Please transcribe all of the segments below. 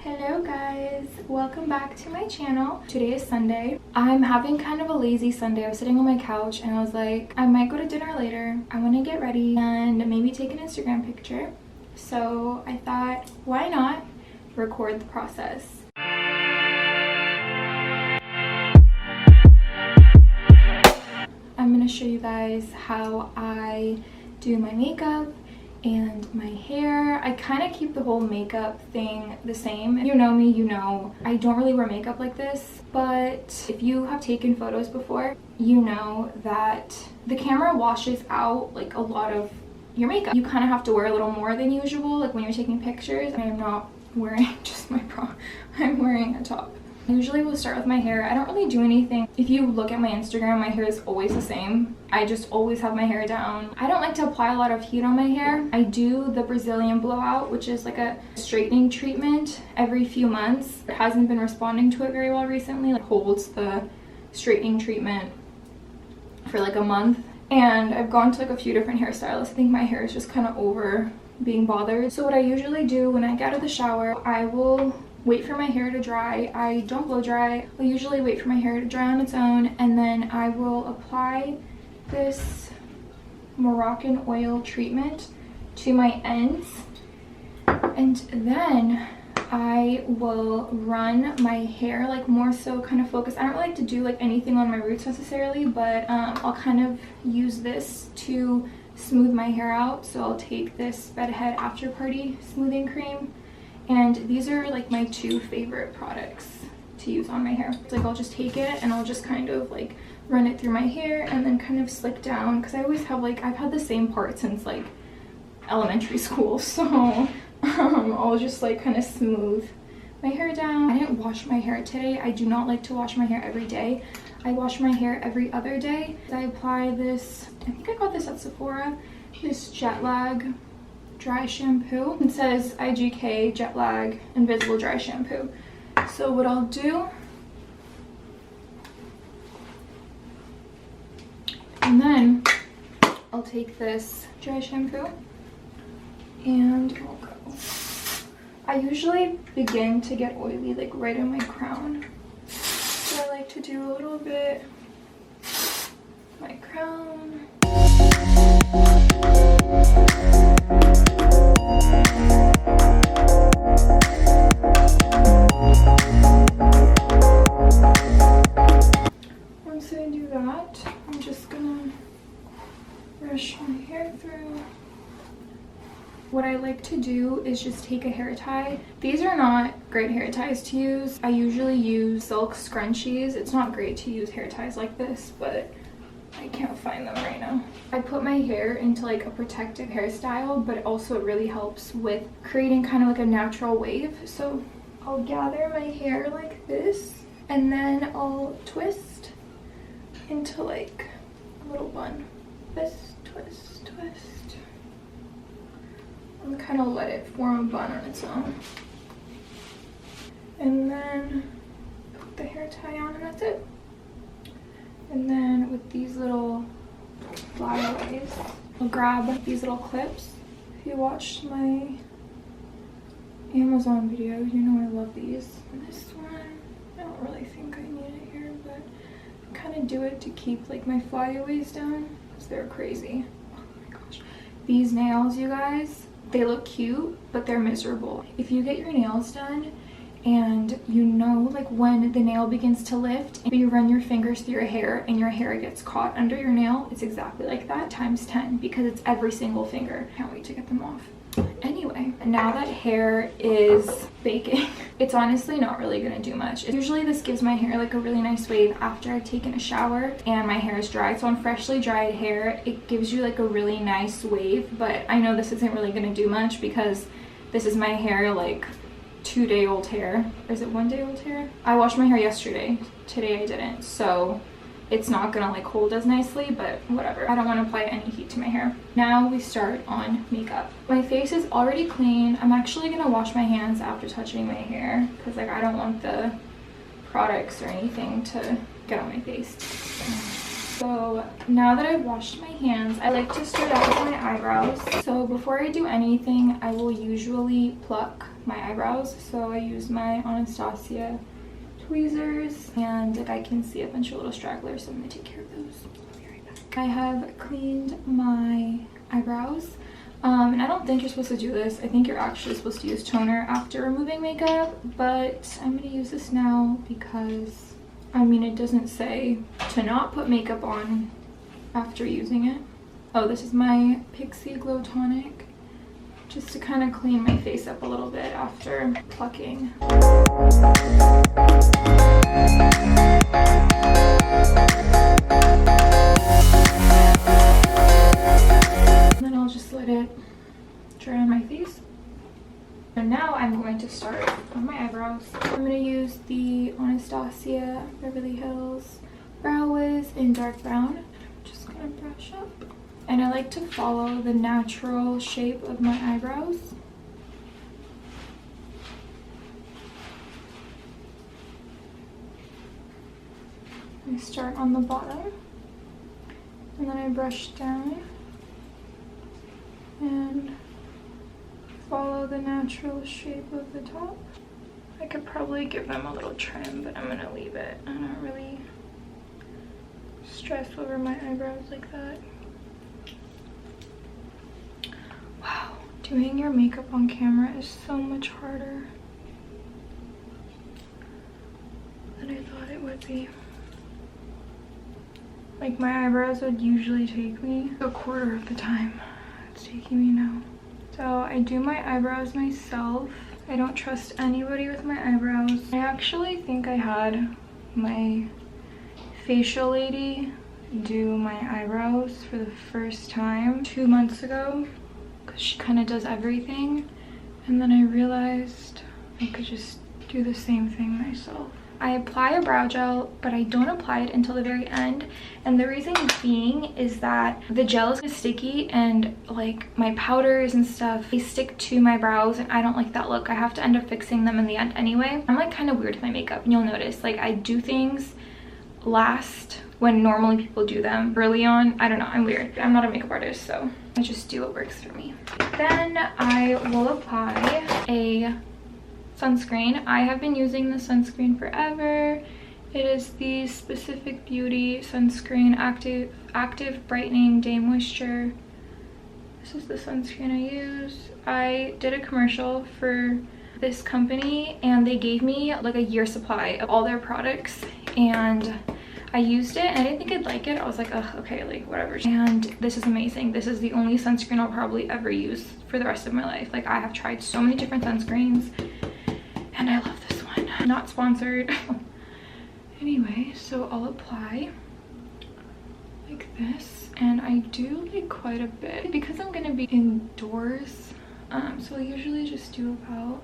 Hello guys, welcome back to my channel. Today is Sunday. I'm having kind of a lazy Sunday. I was sitting on my couch and I was like, I might go to dinner later. I want to get ready and maybe take an Instagram picture. So I thought, why not record the process? I'm going to show you guys how I do my makeup and my hair. I kind of keep the whole makeup thing the same. If you know me, you know I don't really wear makeup like this, but if you have taken photos before, you know that the camera washes out like a lot of your makeup. You kind of have to wear a little more than usual, like when you're taking pictures. I am not wearing just my bra, I'm wearing a top. I usually will start with my hair. I don't really do anything. If you look at my Instagram, my hair is always the same. I just always have my hair down. I don't like to apply a lot of heat on my hair. I do the Brazilian blowout, which is like a straightening treatment every few months. It hasn't been responding to it very well recently. It holds the straightening treatment for like a month. And I've gone to like a few different hairstylists. I think my hair is just kind of over being bothered. So what I usually do when I get out of the shower, I will wait for my hair to dry. I don't blow dry. I usually wait for my hair to dry on its own, and then I will apply this Moroccan oil treatment to my ends, and then I will run my hair, like more so kind of focus. I don't really like to do like anything on my roots necessarily, but I'll kind of use this to smooth my hair out. So I'll take this Bedhead After Party smoothing cream, and these are like my two favorite products to use on my hair. It's like I'll just take it and I'll just kind of like run it through my hair and then kind of slick down, because I always have like, I've had the same part since like elementary school, so I'll just like kind of smooth my hair down. I didn't wash my hair today. I do not like to wash my hair every day. I wash my hair every other day. I apply this, I think I got this at Sephora, this Jet Lag dry shampoo. It says IGK Jet Lag Invisible Dry Shampoo. So what I'll do, and then I'll take this dry shampoo and I'll go. I usually begin to get oily like right in my crown. So I like to do a little bit my crown. Once I do that, I'm just gonna brush my hair through. What I like to do is just take a hair tie. These are not great hair ties to use. I usually use silk scrunchies. It's not great to use hair ties like this, but I can't find them right now. I put my hair into like a protective hairstyle, but also it really helps with creating kind of like a natural wave. So I'll gather my hair like this, and then I'll twist into like a little bun. Twist, twist, twist. And kind of let it form a bun on its own. And then put the hair tie on, and that's it. And then with these little flyaways, I'll grab these little clips. If you watched my Amazon video, you know I love these. And this one, I don't really think I need it here, but I kind of do it to keep like my flyaways down, because they're crazy. Oh my gosh. These nails, you guys, they look cute, but they're miserable. If you get your nails done and you know like when the nail begins to lift and you run your fingers through your hair and your hair gets caught under your nail, it's exactly like that times 10, because it's every single finger. Can't wait to get them off. Anyway, now that hair is baking, it's honestly not really gonna do much. Usually this gives my hair like a really nice wave after I've taken a shower and my hair is dry. So on freshly dried hair, it gives you like a really nice wave, but I know this isn't really gonna do much because this is my hair, like 2-day-old hair. Or is it 1-day-old hair? I washed my hair yesterday. Today I didn't, so it's not gonna like hold as nicely, but whatever. I don't want to apply any heat to my hair. Now we start on makeup. My face is already clean. I'm actually gonna wash my hands after touching my hair, because like I don't want the products or anything to get on my face. So now that I've washed my hands, I like to start out with my eyebrows. So before I do anything, I will usually pluck my eyebrows, so I use my Anastasia tweezers, and like I can see a bunch of little stragglers, so I'm gonna take care of those. I'll be right back. I have cleaned my eyebrows, and I don't think you're supposed to do this. I think you're actually supposed to use toner after removing makeup, but I'm gonna use this now because I mean it doesn't say to not put makeup on after using it. Oh, this is my Pixie Glow Tonic, just to kind of clean my face up a little bit after plucking. And then I'll just let it dry on my face. And now I'm going to start on my eyebrows. I'm going to use the Anastasia Beverly Hills Brow Wiz in dark brown. I'm just going to brush up. And I like to follow the natural shape of my eyebrows. I start on the bottom, and then I brush down and follow the natural shape of the top. I could probably give them a little trim, but I'm gonna leave it. I don't really stress over my eyebrows like that. Wow, doing your makeup on camera is so much harder than I thought it would be. Like, my eyebrows would usually take me a quarter of the time it's taking me now. So I do my eyebrows myself. I don't trust anybody with my eyebrows. I actually think I had my facial lady do my eyebrows for the first time 2 months ago, because she kind of does everything, and then I realized I could just do the same thing myself. I apply a brow gel, but I don't apply it until the very end, and the reason being is that the gel is sticky, and like my powders and stuff, they stick to my brows, and I don't like that look. I have to end up fixing them in the end anyway. I'm like kind of weird with my makeup, and you'll notice like I do things last when normally people do them early on. I don't know, I'm weird. I'm not a makeup artist, so I just do what works for me. Then I will apply a sunscreen. I have been using the sunscreen forever. It is the Specific Beauty Sunscreen Active Brightening Day Moisture. This is the sunscreen I use. I did a commercial for this company, and they gave me like a year supply of all their products, and I used it and I didn't think I'd like it. I was like, ugh, okay, like whatever. And this is amazing. This is the only sunscreen I'll probably ever use for the rest of my life. Like, I have tried so many different sunscreens, and I love this one. Not sponsored. Anyway, so I'll apply like this, and I do like quite a bit because I'm gonna be indoors. So I usually just do about,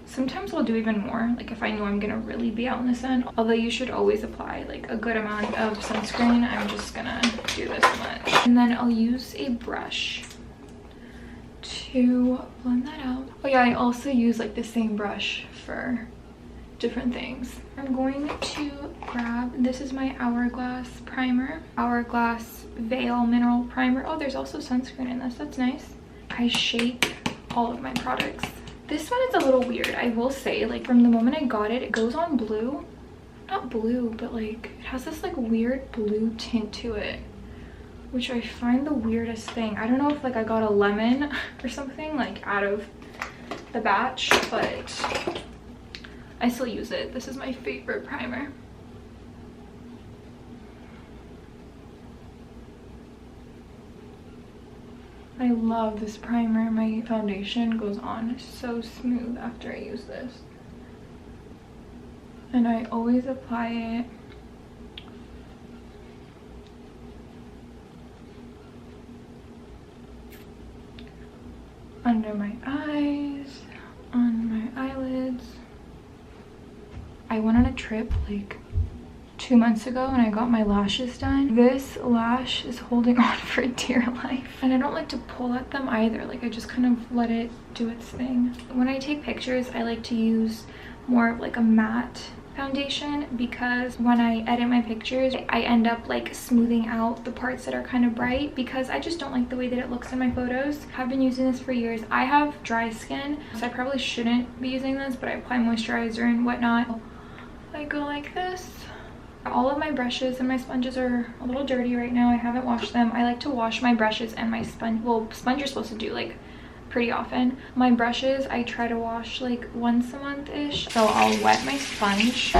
sometimes I'll do even more, like if I know I'm gonna really be out in the sun. Although you should always apply like a good amount of sunscreen. I'm just gonna do this much. And then I'll use a brush to blend that out. Oh yeah, I also use like the same brush for different things. I'm going to grab, this is my Hourglass primer. Hourglass Veil Mineral Primer. Oh, there's also sunscreen in this. That's nice. I shake all of my products. This one is a little weird, I will say. Like, from the moment I got it, it goes on blue. Not blue, but like, it has this like weird blue tint to it, which I find the weirdest thing. I don't know if like I got a lemon or something like out of the batch, but I still use it. This is my favorite primer. I love this primer. My foundation goes on so smooth after I use this. And I always apply it under my eyes, on my eyelids. I went on a trip like 2 months ago and I got my lashes done. This lash is holding on for dear life, and I don't like to pull at them either. Like, I just kind of let it do its thing. When I take pictures, I like to use more of like a matte foundation because when I edit my pictures, I end up like smoothing out the parts that are kind of bright because I just don't like the way that it looks in my photos. I've been using this for years. I have dry skin, so I probably shouldn't be using this, but I apply moisturizer and whatnot. I go like this. All of my brushes and my sponges are a little dirty right now. I haven't washed them. I like to wash my brushes and my sponge. Well, sponge you're supposed to do like pretty often. My brushes I try to wash like once a month-ish. So I'll wet my sponge.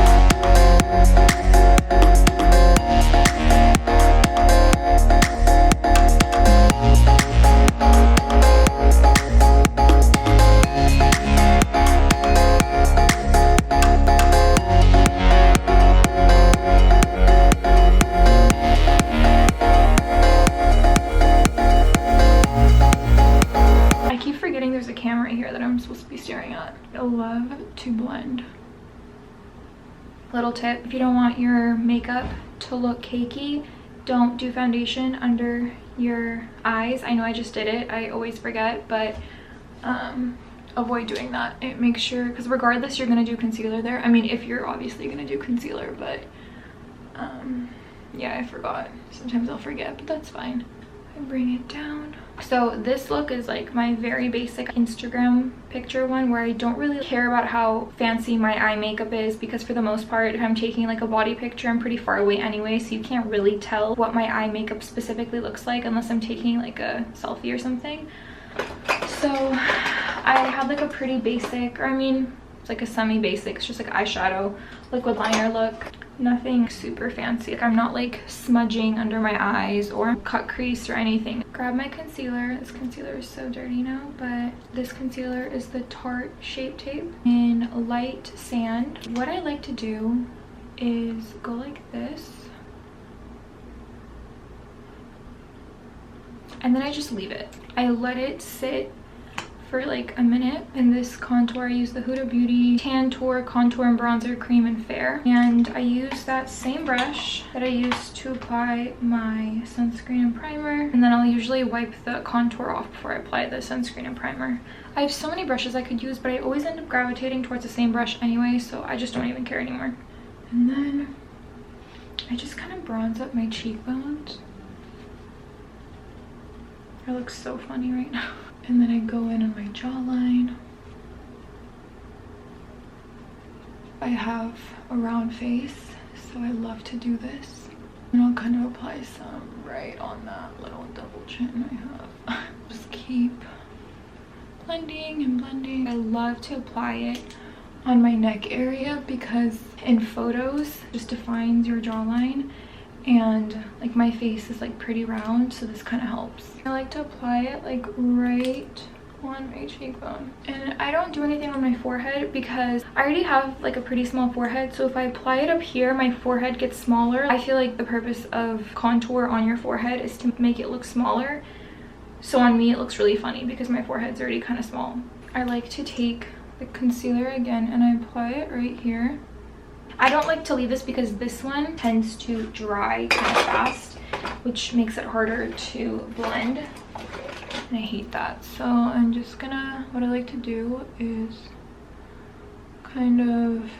There's a camera here that I'm supposed to be staring at. I love to blend. Little tip, if you don't want your makeup to look cakey, don't do foundation under your eyes. I know I just did it. I always forget, but avoid doing that. It makes sure, because regardless you're gonna do concealer there. I mean, if you're obviously gonna do concealer, but yeah, I forgot. Sometimes I'll forget, but that's fine. I bring it down. So this look is like my very basic Instagram picture one where I don't really care about how fancy my eye makeup is because for the most part, if I'm taking like a body picture, I'm pretty far away anyway, so you can't really tell what my eye makeup specifically looks like unless I'm taking like a selfie or something. So I have like a pretty basic, or I mean, it's like a semi-basic, it's just like eyeshadow, liquid liner look. Nothing super fancy. Like I'm not like smudging under my eyes or cut crease or anything. Grab my concealer. This concealer is so dirty now, but this concealer is the Tarte Shape Tape in Light Sand. What I like to do is go like this. And then I just leave it. I let it sit for like a minute. In this contour I use the Huda Beauty Tantour Contour and Bronzer Cream and Fair, and I use that same brush that I use to apply my sunscreen and primer, and then I'll usually wipe the contour off before I apply the sunscreen and primer. I have so many brushes I could use, but I always end up gravitating towards the same brush anyway, so I just don't even care anymore. And then I just kind of bronze up my cheekbones. I look so funny right now. And then I go in on my jawline. I have a round face, so I love to do this. And I'll kind of apply some right on that little double chin I have. Just keep blending and blending. I love to apply it on my neck area because in photos, it just defines your jawline. And like my face is like pretty round, so this kind of helps. I like to apply it like right on my cheekbone, and I don't do anything on my forehead because I already have like a pretty small forehead, so if I apply it up here my forehead gets smaller. I feel like the purpose of contour on your forehead is to make it look smaller, so on me it looks really funny because my forehead's already kind of small. I like to take the concealer again and I apply it right here. I don't like to leave this because this one tends to dry kind of fast, which makes it harder to blend, and I hate that. So I'm just gonna, what I like to do is kind of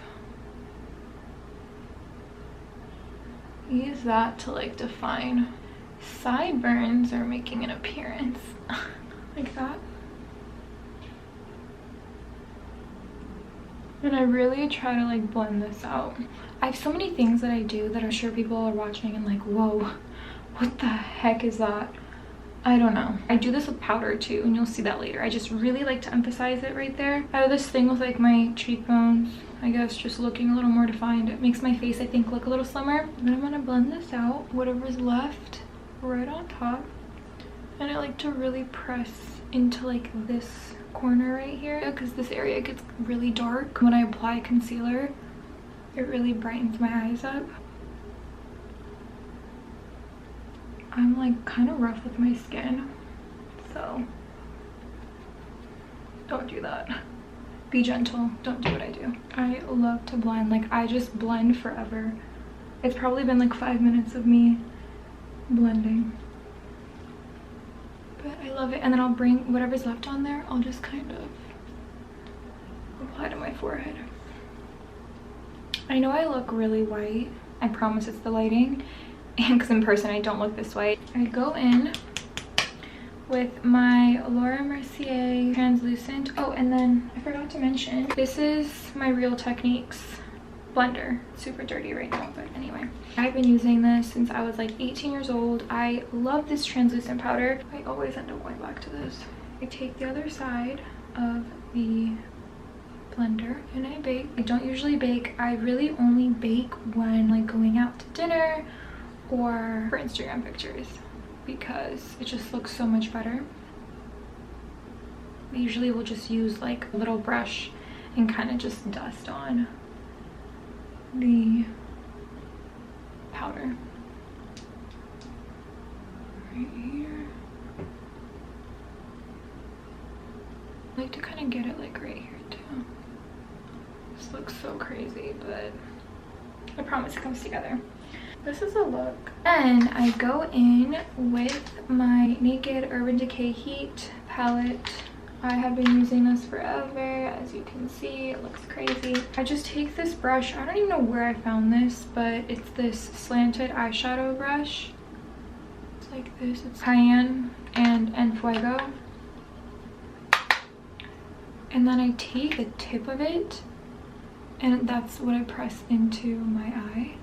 use that to like define. Sideburns are making an appearance like that. And I really try to like blend this out. I have so many things that I do that I'm sure people are watching and like, whoa, what the heck is that? I don't know. I do this with powder too, and you'll see that later. I just really like to emphasize it right there. I have this thing with like my cheekbones, I guess, just looking a little more defined. It makes my face, I think, look a little slimmer. Then I'm gonna blend this out, whatever's left, right on top. And I like to really press into like this corner right here because this area gets really dark. When I apply concealer, it really brightens my eyes up. I'm like kind of rough with my skin, so don't do that. Be gentle, don't do what I do. I love to blend, like I just blend forever. It's probably been like 5 minutes of me blending. But I love it, and then I'll bring whatever's left on there, I'll just kind of apply to my forehead. I know I look really white. I promise it's the lighting. And because in person I don't look this white. I go in with my Laura Mercier translucent. Oh, and then I forgot to mention, this is my Real Techniques blender. It's super dirty right now, but anyway. I've been using this since I was like 18 years old. I love this translucent powder. I always end up going back to this. I take the other side of the blender and I bake. I don't usually bake. I really only bake when like going out to dinner or for Instagram pictures because it just looks so much better. I usually will just use like a little brush and kind of just dust on the powder right here. I like to kind of get it like right here too. This looks so crazy, but I promise it comes together. This is a look. And I go in with my Naked Urban Decay Heat palette. I have been using this forever. As you can see, it looks crazy. I just take this brush. I don't even know where I found this, but it's this slanted eyeshadow brush. It's like this. It's Cayenne and Fuego. And then I take the tip of it, and that's what I press into my eye.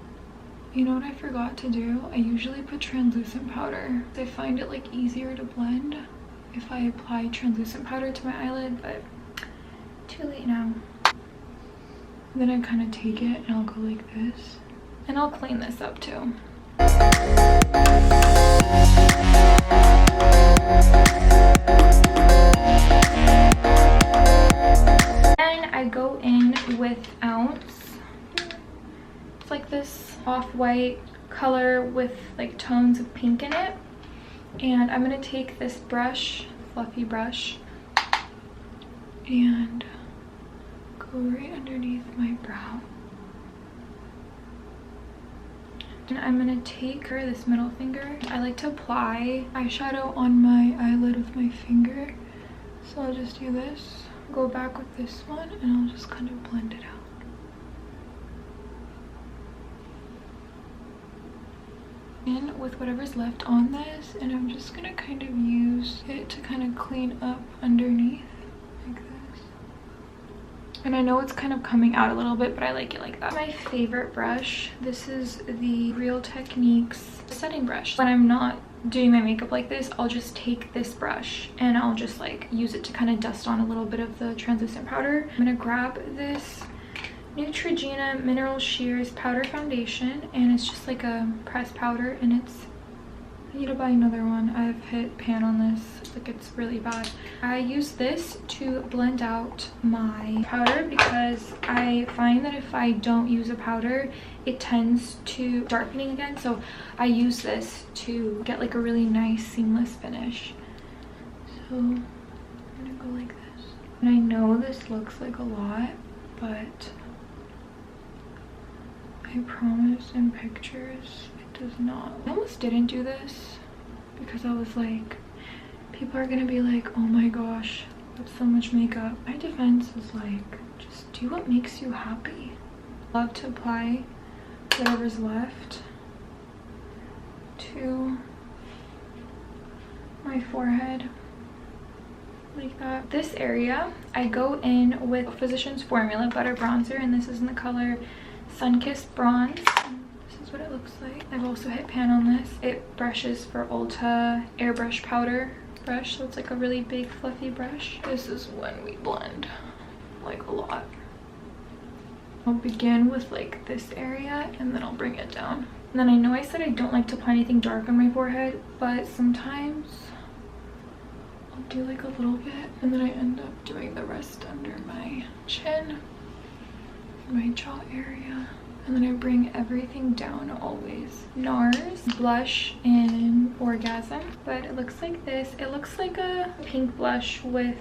You know what I forgot to do? I usually put translucent powder. I find it like easier to blend if I apply translucent powder to my eyelid, but too late now. Then I kind of take it and I'll go like this. And I'll clean this up too. Then I go in with Ounce. It's like this off-white color with like tones of pink in it. And I'm gonna take this brush, fluffy brush, and go right underneath my brow. And I'm gonna take this middle finger. I like to apply eyeshadow on my eyelid with my finger. So I'll just do this, go back with this one, and I'll just kind of blend it out. In with whatever's left on this, and I'm just gonna kind of use it to kind of clean up underneath like this. And I know it's kind of coming out a little bit, but I like it like that. My favorite brush, this is the Real Techniques setting brush. When I'm not doing my makeup like this, I'll just take this brush and I'll just like use it to kind of dust on a little bit of the translucent powder. I'm gonna grab this Neutrogena Mineral Shears Powder Foundation, and it's just like a pressed powder, and it's, I need to buy another one. I've hit pan on this, like it's really bad. I use this to blend out my powder because I find that if I don't use a powder, it tends to darkening again. So I use this to get like a really nice seamless finish. So I'm gonna go like this. And I know this looks like a lot, but I promise in pictures it does not. I almost didn't do this because I was like, people are gonna be like, oh my gosh, that's so much makeup. My defense is like, just do what makes you happy. Love to apply whatever's left to my forehead like that. This area, I go in with Physicians Formula Butter Bronzer, and this is in the color Sunkissed Bronze. This is what it looks like. I've also hit pan on this. It brushes for Ulta airbrush powder brush, so it's like a really big fluffy brush. This is when we blend like a lot. I'll begin with like this area and then I'll bring it down. And then I know I said I don't like to apply anything dark on my forehead, but sometimes I'll do like a little bit and then I end up doing the rest under my chin, my jaw area, and then I bring everything down always. NARS blush in Orgasm, but it looks like this. It looks like a pink blush with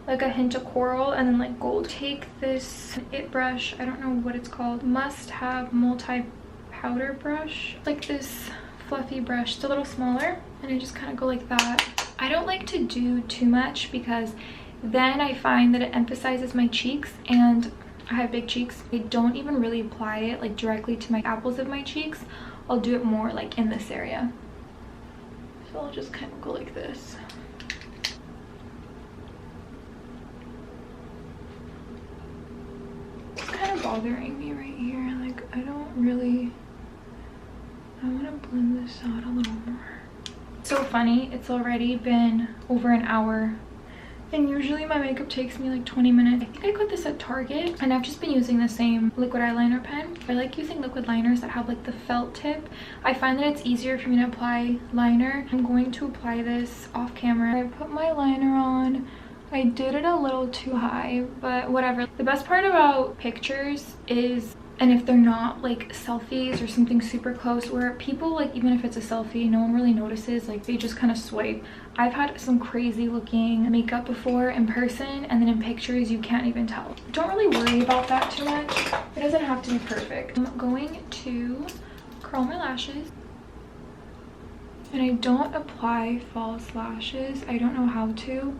like a hint of coral and then like gold. Take this It brush, I don't know what it's called, Must Have Multi Powder brush. It's like this fluffy brush. It's a little smaller, and I just kind of go like that. I don't like to do too much because then I find that it emphasizes my cheeks, and I have big cheeks. I don't even really apply it like directly to my apples of my cheeks. I'll do it more like in this area. So I'll just kind of go like this. It's kind of bothering me right here. Like, I want to blend this out a little more. So funny, it's already been over an hour. And usually my makeup takes me like 20 minutes. I think I got this at Target and I've just been using the same liquid eyeliner pen. I like using liquid liners that have like the felt tip. I find that it's easier for me to apply liner. I'm going to apply this off camera. I put my liner on. I did it a little too high, but whatever. The best part about pictures is, and if they're not like selfies or something super close, where people, like, even if it's a selfie, no one really notices, like they just kind of swipe. I've had some crazy looking makeup before in person, and then in pictures you can't even tell. Don't really worry about that too much. It doesn't have to be perfect. I'm going to curl my lashes, and I don't apply false lashes. I don't know how to.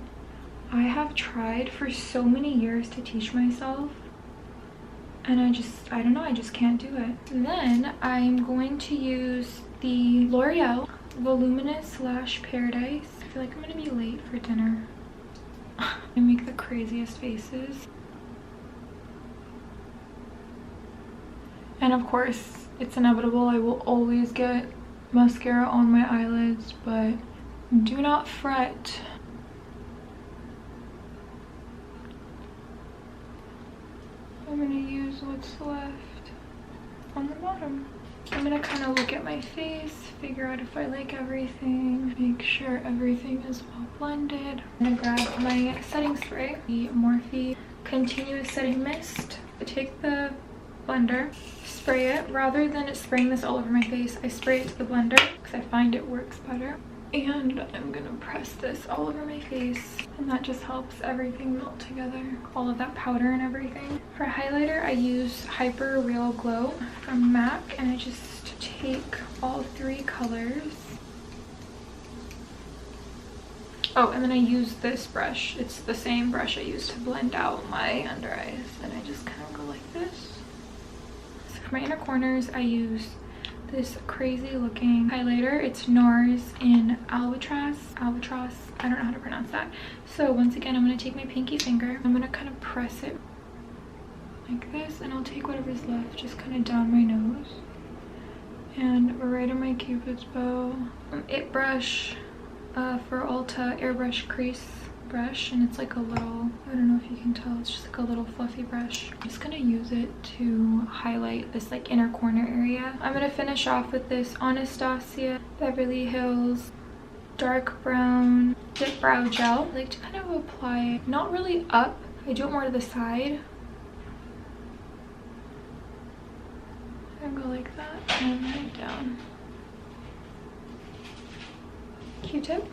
I have tried for so many years to teach myself, and I don't know, I just can't do it. Then I'm going to use the L'Oreal Voluminous Lash Paradise. I feel like I'm gonna be late for dinner. I make the craziest faces. And of course, it's inevitable, I will always get mascara on my eyelids, but do not fret. I'm gonna use what's left on the bottom. I'm gonna kind of look at my face, figure out if I like everything, make sure everything is well blended. I'm gonna grab my setting spray, the Morphe Continuous Setting Mist. I take the blender, spray it. Rather than spraying this all over my face, I spray it to the blender because I find it works better. And I'm gonna press this all over my face, and that just helps everything melt together, all of that powder and everything. For highlighter, I use Hyper Real Glow from MAC, and I just take all 3 colors. Oh, and then I use this brush. It's the same brush I use to blend out my under eyes, and I just kind of go like this. So for my inner corners, I use this crazy looking highlighter. It's NARS in Albatross. I don't know how to pronounce that. So once again, I'm going to take my pinky finger. I'm going to kind of press it like this, and I'll take whatever's left just kind of down my nose and right in my Cupid's bow. It brush for Ulta airbrush crease brush, and it's like a little, I don't know if you can tell, it's just like a little fluffy brush. I'm just gonna use it to highlight this like inner corner area. I'm gonna finish off with this Anastasia Beverly Hills dark brown dip brow gel. I like to kind of apply it not really up, I do it more to the side and go like that and right down. Q-tip.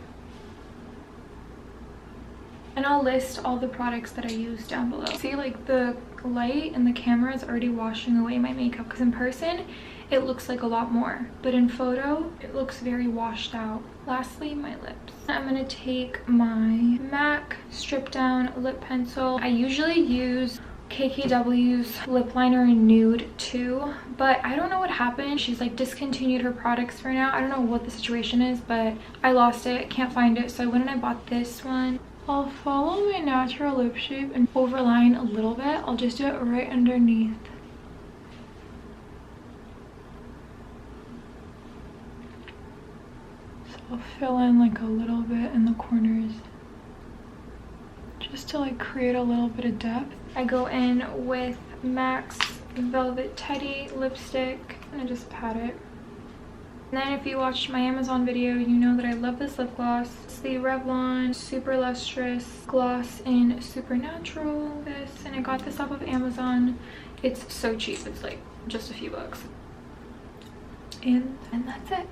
And I'll list all the products that I use down below. See, like the light and the camera is already washing away my makeup, because in person it looks like a lot more, but in photo it looks very washed out. Lastly, my lips. I'm gonna take my MAC Strip Down lip pencil. I usually use KKW's lip liner in nude too, but I don't know what happened. She's like discontinued her products for now. I don't know what the situation is, but I lost it, can't find it, so I went and I bought this one. I'll follow my natural lip shape and overline a little bit. I'll just do it right underneath. So I'll fill in like a little bit in the corners just to like create a little bit of depth. I go in with MAC's Velvet Teddy lipstick and I just pat it. And then if you watched my Amazon video, you know that I love this lip gloss. It's the Revlon Super Lustrous Gloss in Supernatural. And I got this off of Amazon. It's so cheap. It's like just a few bucks. And that's it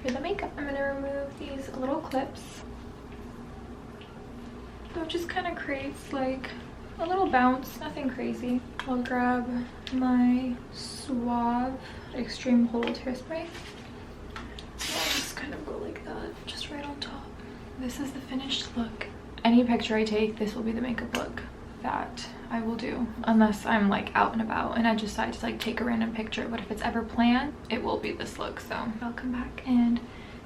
for the makeup. I'm gonna remove these little clips. So it just kind of creates like a little bounce, nothing crazy. I'll grab my Suave Extreme Hold hairspray. I'll just kind of go like that, just right on top. This is the finished look. Any picture I take, this will be the makeup look that I will do, unless I'm like out and about and I decide to like take a random picture. But if it's ever planned, it will be this look. So I'll come back and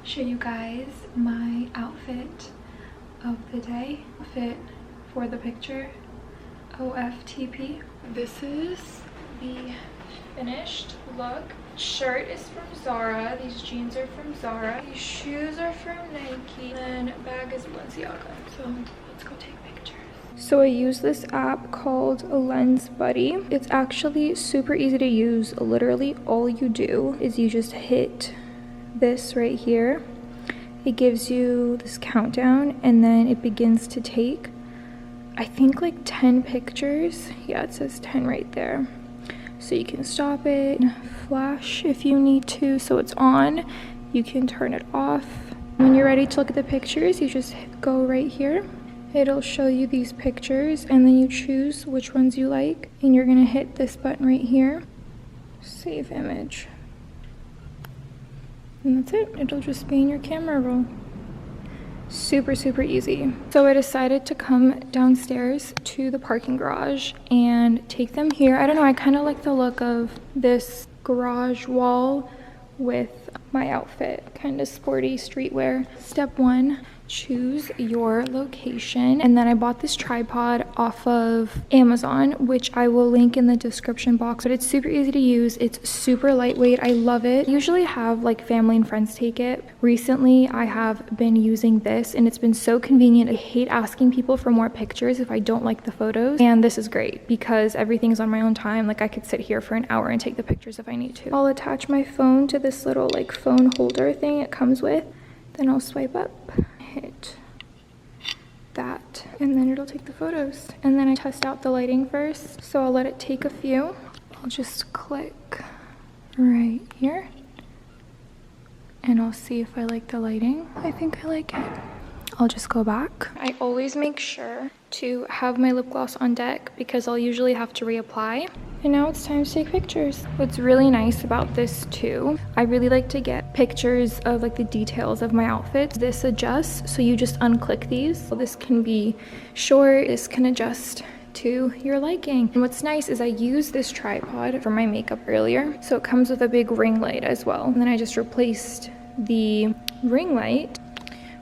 show you guys my outfit of the day. Fit for the picture, OFTP. This is the finished look. Shirt is from Zara, these jeans are from Zara, these shoes are from Nike, and bag is Balenciaga. So let's go take pictures. So I use this app called Lens Buddy. It's actually super easy to use. Literally all you do is you just hit this right here. It gives you this countdown and then it begins to take, I think, like 10 pictures. Yeah, it says 10 right there. So you can stop it, flash if you need to, so it's on. You can turn it off. When you're ready to look at the pictures, you just go right here. It'll show you these pictures and then you choose which ones you like. And you're gonna hit this button right here, save image. And that's it, it'll just be in your camera roll. Super, super easy. So I decided to come downstairs to the parking garage and take them here. I don't know, I kind of like the look of this garage wall with my outfit, kind of sporty streetwear. Step 1, choose your location. And then I bought this tripod off of Amazon, which I will link in the description box. But it's super easy to use, it's super lightweight, I love it. I usually have like family and friends take it. Recently I have been using this and it's been so convenient. I hate asking people for more pictures if I don't like the photos, and this is great because everything's on my own time. Like I could sit here for an hour and take the pictures if I need to. I'll attach my phone to this little like phone holder thing it comes with, then I'll swipe up, hit that, and then it'll take the photos. And then I test out the lighting first, so I'll let it take a few. I'll just click right here and I'll see if I like the lighting. I think I like it. I'll just go back. I always make sure to have my lip gloss on deck because I'll usually have to reapply. And now it's time to take pictures. What's really nice about this too, I really like to get pictures of like the details of my outfits. This adjusts, so you just unclick these. So this can be short, this can adjust to your liking. And what's nice is I use this tripod for my makeup earlier, so it comes with a big ring light as well. And then I just replaced the ring light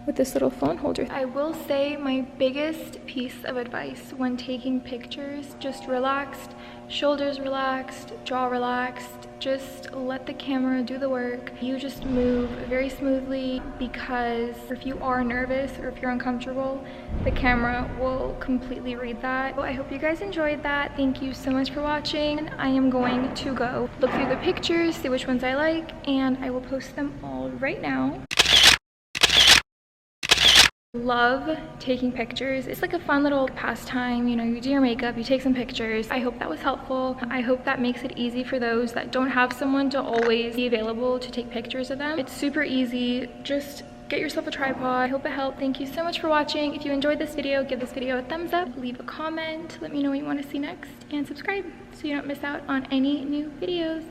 with this little phone holder. I will say my biggest piece of advice when taking pictures, just relaxed, shoulders relaxed, jaw relaxed, just let the camera do the work. You just move very smoothly because if you are nervous or if you're uncomfortable, the camera will completely read that. So I hope you guys enjoyed that. Thank you so much for watching. I am going to go look through the pictures, see which ones I like, and I will post them all right now. Love taking pictures. It's like a fun little pastime. You know, you do your makeup, you take some pictures. I hope that was helpful. I hope that makes it easy for those that don't have someone to always be available to take pictures of them. It's super easy. Just get yourself a tripod. I hope it helped. Thank you so much for watching. If you enjoyed this video, give this video a thumbs up, leave a comment, let me know what you want to see next, and subscribe so you don't miss out on any new videos.